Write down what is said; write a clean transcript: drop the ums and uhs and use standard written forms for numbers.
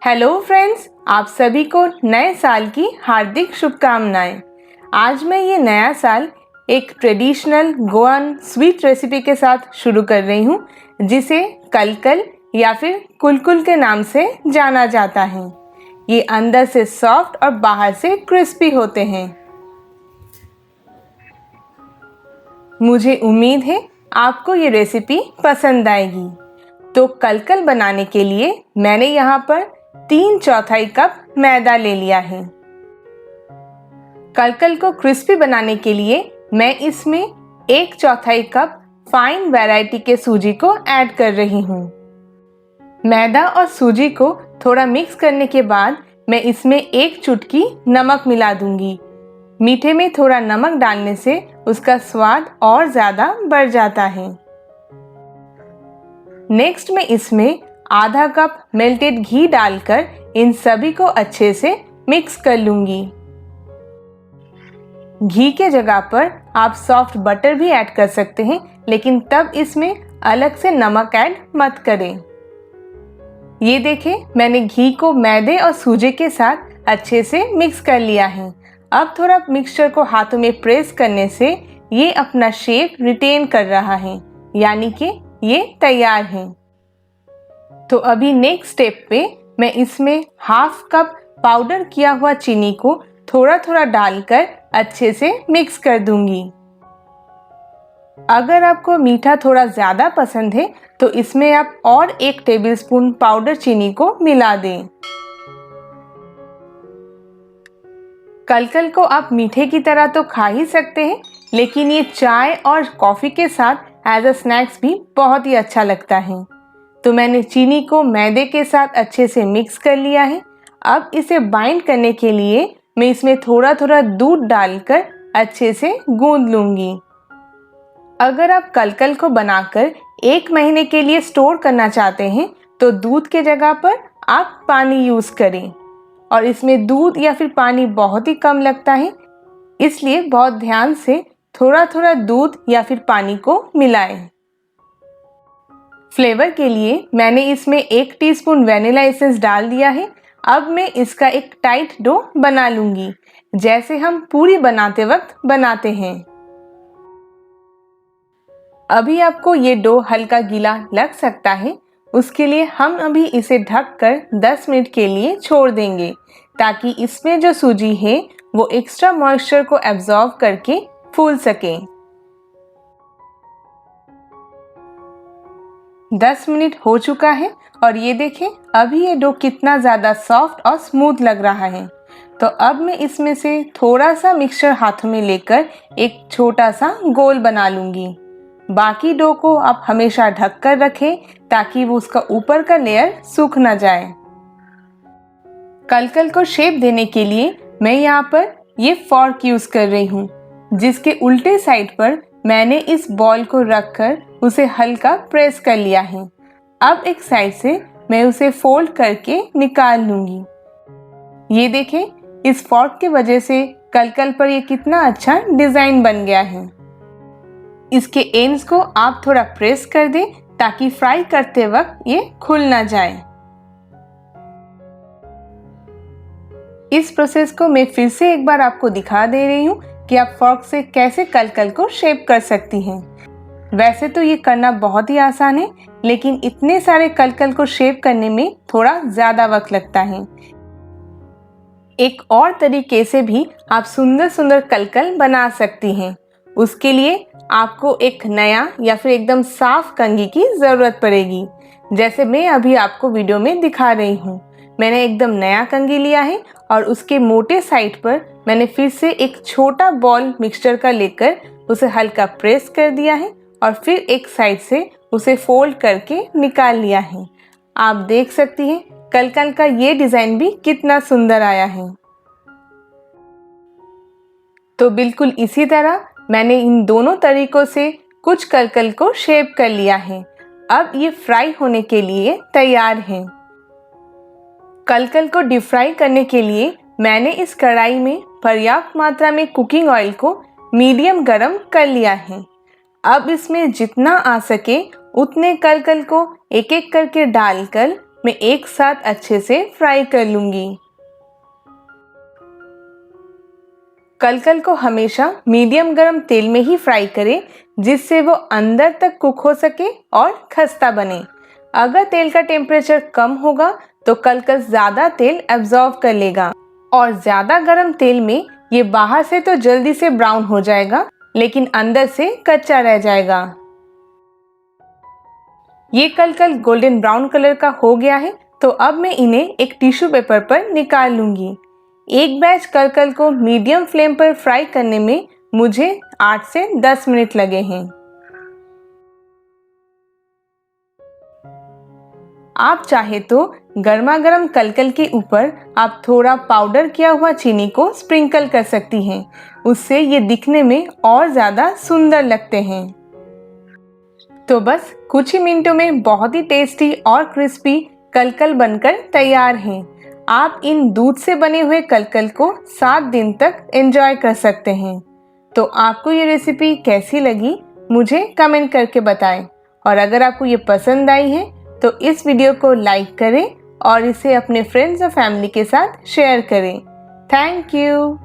Hello friends, आप सभी को नए साल की हार्दिक शुभकामनाएं। आज मैं ये नया साल एक ट्रेडिशनल गोवन स्वीट रेसिपी के साथ शुरू कर रही हूँ, जिसे कलकल या फिर कुलकुल के नाम से जाना जाता है। ये अंदर से सॉफ्ट और बाहर से क्रिस्पी होते हैं। मुझे उम्मीद है आपको ये रेसिपी पसंद आएगी। तो कलकल बनाने के लिए मैंने यहाँ पर 3/4 कप मैदा ले लिया है। कलकल को क्रिस्पी बनाने के लिए मैं इसमें 1/4 कप फाइन वैरायटी के सूजी को ऐड कर रही हूँ। मैदा और सूजी को थोड़ा मिक्स करने के बाद मैं इसमें 1 चुटकी नमक मिला दूंगी। मीठे में थोड़ा नमक डालने से उसका स्वाद और ज़्यादा बढ़ जाता है। नेक्स्ट मैं इसमें आधा कप मेल्टेड घी डालकर इन सभी को अच्छे से मिक्स कर लूंगी। घी के जगह पर आप सॉफ्ट बटर भी ऐड कर सकते हैं, लेकिन तब इसमें अलग से नमक ऐड मत करें। ये देखें, मैंने घी को मैदे और सूजी के साथ अच्छे से मिक्स कर लिया है। अब थोड़ा मिक्सचर को हाथों में प्रेस करने से ये अपना शेप रिटेन कर रहा है, यानी कि ये तैयार है। तो अभी नेक्स्ट स्टेप पे मैं इसमें हाफ कप पाउडर किया हुआ चीनी को थोड़ा थोड़ा डालकर अच्छे से मिक्स कर दूंगी। अगर आपको मीठा थोड़ा ज़्यादा पसंद है तो इसमें आप और 1 टेबलस्पून पाउडर चीनी को मिला दें। कलकल को आप मीठे की तरह तो खा ही सकते हैं, लेकिन ये चाय और कॉफ़ी के साथ एज अ स्नैक्स भी बहुत ही अच्छा लगता है। तो मैंने चीनी को मैदे के साथ अच्छे से मिक्स कर लिया है। अब इसे बाइंड करने के लिए मैं इसमें थोड़ा थोड़ा दूध डालकर अच्छे से गूंद लूँगी। अगर आप कलकल को बनाकर 1 महीने के लिए स्टोर करना चाहते हैं तो दूध के जगह पर आप पानी यूज़ करें, और इसमें दूध या फिर पानी बहुत ही कम लगता है, इसलिए बहुत ध्यान से थोड़ा थोड़ा दूध या फिर पानी को मिलाएं। फ्लेवर के लिए मैंने इसमें 1 टीस्पून वैनिला एसेंस डाल दिया है। अब मैं इसका एक टाइट डो बना लूँगी, जैसे हम पूरी बनाते वक्त बनाते हैं। अभी आपको ये डो हल्का गीला लग सकता है, उसके लिए हम अभी इसे ढककर 10 मिनट के लिए छोड़ देंगे, ताकि इसमें जो सूजी है वो एक्स्ट्रा मॉइस्चर को एब्जॉर्ब करके फूल सके। 10 मिनट हो चुका है और ये देखें, अभी ये डो कितना ज़्यादा सॉफ्ट और स्मूथ लग रहा है। तो अब मैं इसमें से थोड़ा सा मिक्सचर हाथों में लेकर एक छोटा सा गोल बना लूँगी। बाकी डो को आप हमेशा ढक कर रखें, ताकि वो उसका ऊपर का लेयर सूख ना जाए। कलकल को शेप देने के लिए मैं यहाँ पर ये फॉर्क यूज़ कर रही हूँ, जिसके उल्टे साइड पर मैंने इस बॉल को रखकर उसे हल्का प्रेस कर लिया है। अब एक साइड से मैं उसे फोल्ड करके निकाल लूँगी। ये देखें, इस फॉर्क की वजह से कलकल पर ये कितना अच्छा डिज़ाइन बन गया है। इसके एंड्स को आप थोड़ा प्रेस कर दें, ताकि फ्राई करते वक्त ये खुल ना जाए। इस प्रोसेस को मैं फिर से एक बार आपको दिखा दे रही हूँ कि आप फॉर्क से कैसे कलकल को शेप कर सकती हैं। वैसे तो ये करना बहुत ही आसान है, लेकिन इतने सारे कलकल को शेप करने में थोड़ा ज़्यादा वक्त लगता है। एक और तरीके से भी आप सुंदर सुंदर कलकल बना सकती हैं। उसके लिए आपको एक नया या फिर एकदम साफ कंघी की ज़रूरत पड़ेगी, जैसे मैं अभी आपको वीडियो में दिखा रही हूँ। मैंने एकदम नया कंघी लिया है और उसके मोटे साइड पर मैंने फिर से एक छोटा बॉल मिक्सचर का लेकर उसे हल्का प्रेस कर दिया है, और फिर एक साइड से उसे फोल्ड करके निकाल लिया है। आप देख सकती हैं कलकल का ये डिज़ाइन भी कितना सुंदर आया है। तो बिल्कुल इसी तरह मैंने इन दोनों तरीकों से कुछ कलकल को शेप कर लिया है। अब ये फ्राई होने के लिए तैयार है। कलकल को डीप फ्राई करने के लिए मैंने इस कढ़ाई में पर्याप्त मात्रा में कुकिंग ऑयल को मीडियम गरम कर लिया है। अब इसमें जितना आ सके उतने कलकल को एक एक करके डालकर मैं एक साथ अच्छे से फ्राई कर लूंगी। कलकल को हमेशा मीडियम गरम तेल में ही फ्राई करें, जिससे वो अंदर तक कुक हो सके और खस्ता बने। अगर तेल का टेम्परेचर कम होगा तो कलकल ज़्यादा तेल एब्जॉर्ब कर लेगा और ज़्यादा गरम तेल में ये बाहर से तो जल्दी से ब्राउन हो जाएगा, लेकिन अंदर से कच्चा रह जाएगा। ये कलकल गोल्डन ब्राउन कलर का हो गया है, तो अब मैं इन्हें एक टिश्यू पेपर पर निकाल लूंगी। एक बैच कलकल को मीडियम फ्लेम पर फ्राई करने में मुझे 8 से 10 मिनट लगे हैं। आप चाहे तो गर्मा गर्म कलकल के ऊपर आप थोड़ा पाउडर किया हुआ चीनी को स्प्रिंकल कर सकती हैं। उससे ये दिखने में और ज़्यादा सुंदर लगते हैं। तो बस कुछ ही मिनटों में बहुत ही टेस्टी और क्रिस्पी कलकल बनकर तैयार हैं। आप इन दूध से बने हुए कलकल को 7 दिन तक एंजॉय कर सकते हैं। तो आपको ये रेसिपी कैसी लगी मुझे कमेंट करके बताएं, और अगर आपको ये पसंद आई है तो इस वीडियो को लाइक करें और इसे अपने फ्रेंड्स और फैमिली के साथ शेयर करें। Thank you.